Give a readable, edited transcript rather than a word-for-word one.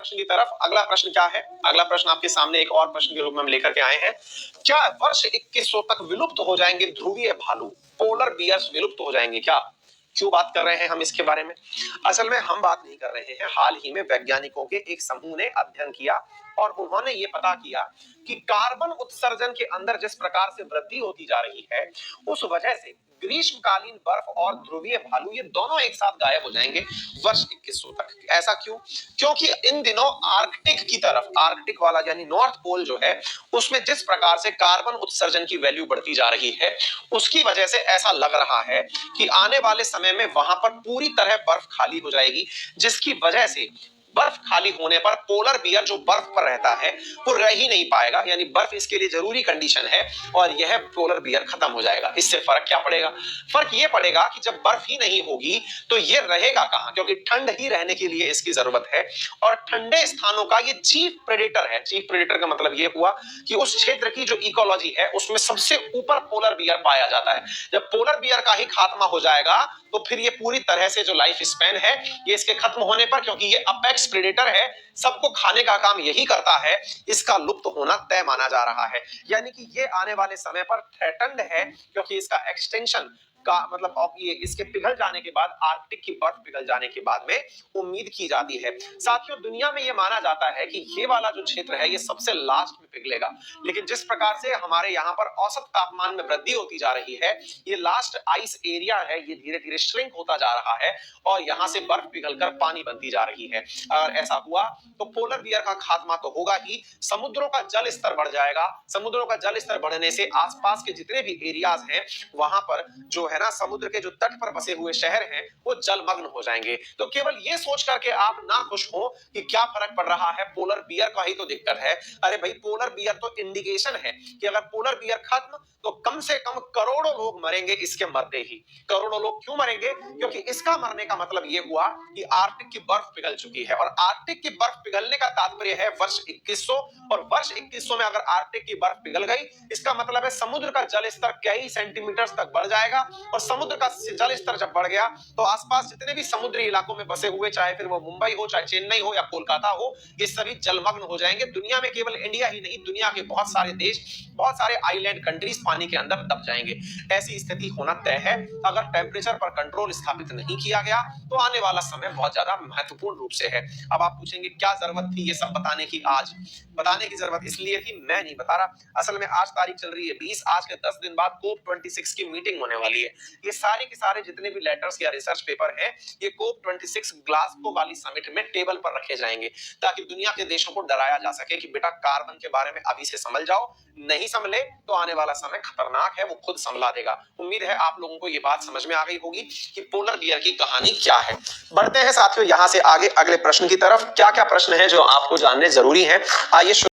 प्रश्न की तरफ। अगला प्रश्न क्या है? अगला प्रश्न आपके सामने एक और प्रश्न के रूप में हम लेकर के आए हैं। क्या वर्ष 2100 तक विलुप्त हो जाएंगे ध्रुवीय भालू, पोलर बियर्स विलुप्त हो जाएंगे क्या? क्यों बात कर रहे हैं हम इसके बारे में? असल में हम बात नहीं कर रहे हैं, हाल ही में वैज्ञानिकों के एक समूह ने अध्ययन किया और उन्होंने ये पता किया कि कार्बन उत्सर्जन के अंदर जिस प्रकार से वृद्धि होती जा रही है, उस वजह से ग्रीष्मकालीन बर्फ और ध्रुवीय भालू ये दोनों एक साथ गायब हो जाएंगे वर्ष 2100 तक। ऐसा क्यों? क्योंकि इन दिनों आर्कटिक की तरफ, आर्कटिक वाला यानी नॉर्थ पोल जो है, उसमें जिस प्रकार से कार्बन उत्सर्जन की वैल्यू बढ़ती जा रही है, उसकी वजह से ऐसा लग रहा है कि आने वाले समय में वहां पर पूरी तरह बर्फ खाली हो जाएगी, जिसकी वजह से बर्फ खाली होने पर पोलर बियर जो बर्फ पर रहता है वो रह ही नहीं पाएगा, यानी बर्फ इसके लिए जरूरी कंडीशन है और यह पोलर बियर खत्म हो जाएगा। इससे फर्क क्या पड़ेगा? फर्क ये पड़ेगा कि जब बर्फ ही नहीं होगी तो ये रहेगा कहां, क्योंकि ठंड ही रहने के लिए इसकी जरूरत है और ठंडे स्थानों का ये चीफ प्रेडेटर है। चीफ प्रेडेटर का मतलब ये हुआ कि उस क्षेत्र की जो इकोलॉजी है उसमें सबसे ऊपर पोलर बियर पाया जाता है। जब पोलर बियर का ही खात्मा हो जाएगा तो फिर ये पूरी तरह से जो लाइफ स्पैन है ये इसके खत्म होने पर, क्योंकि ये अपेक्स प्रेडेटर है, सबको खाने का काम यही करता है, इसका लुप्त होना तय माना जा रहा है। यानी कि ये आने वाले समय पर थ्रेटन्ड है, क्योंकि इसका एक्सटेंशन का मतलब ये इसके पिघल जाने के बाद, आर्कटिक की बर्फ पिघल जाने के बाद में उम्मीद की जाती है। साथियों, दुनिया में ये माना जाता है कि ये वाला जो क्षेत्र है ये सबसे लास्ट में पिघलेगा, लेकिन जिस प्रकार से हमारे यहाँ पर औसत तापमान में वृद्धि होती जा रही है, ये लास्ट आइस एरिया है, ये धीरे धीरे श्रिंक होता जा रहा है और यहाँ से बर्फ पिघलकर पानी बनती जा रही है। अगर ऐसा हुआ तो पोलर बियर का खात्मा तो होगा ही, समुद्रों का जल स्तर बढ़ जाएगा। समुद्रों का जल स्तर बढ़ने से आसपास के जितने भी एरियाज हैं वहां पर जो है ना, समुद्र के जो तट पर बसे हुए शहर हैं वो जलमग्न हो जाएंगे। तो केवल ये सोच करके आप ना खुश हो कि क्या फर्क पड़ रहा है, पोलर बियर का ही तो दिक्कत है। अरे भाई, पोलर बियर तो इंडिकेशन है कि अगर पोलर बियर खत्म तो कम से कम करोड़ों लोग मरेंगे इसके मरते ही। करोड़ों लोग क्यों मरेंगे? क्योंकि इसका मरने का मतलब ये हुआ कि आर्कटिक की बर्फ पिघल चुकी है और आर्कटिक की बर्फ पिघलने का तात्पर्य है वर्ष 2100, और वर्ष 2100 में अगर आर्कटिक की बर्फ पिघल गई, इसका मतलब है समुद्र का जल स्तर कई सेंटीमीटर तक बढ़ जाएगा और समुद्र का जल स्तर जब बढ़ गया तो आसपास जितने भी समुद्री इलाकों में बसे हुए, चाहे फिर वो मुंबई हो, चाहे चेन्नई हो या कोलकाता हो, ये सभी जलमग्न हो जाएंगे। दुनिया में केवल इंडिया ही नहीं, दुनिया के बहुत सारे देश, बहुत सारे आइलैंड कंट्रीज पानी के अंदर दब जाएंगे। ऐसी स्थिति होना तय है। अगर टेम्परेचर पर कंट्रोल स्थापित नहीं किया गया तो आने वाला समय बहुत ज्यादा महत्वपूर्ण रूप से है। अब आप पूछेंगे क्या जरूरत थी ये सब बताने की? आज बताने की जरूरत इसलिए थी, मैं नहीं बता रहा, असल में आज तारीख चल रही है 20, आज के 10 दिन बाद COP26 की मीटिंग होने वाली है। ये सारे के सारे जितने भी लेटर्स या रिसर्च पेपर हैं ये COP26 ग्लासगो वाली समिट में टेबल पर रखे जाएंगे, ताकि दुनिया के देशों को डराया जा सके कि बेटा कार्बन के बारे में अभी से समझ जाओ, नहीं समझे तो आने वाला समय खतरनाक है, वो खुद संभला देगा। उम्मीद है आप लोगों को ये बात समझ में आ गई होगी कि पोलर बियर की कहानी क्या है। बढ़ते हैं साथियों यहाँ से आगे अगले प्रश्न की तरफ। क्या क्या प्रश्न है जो आपको जानने जरूरी है, आइए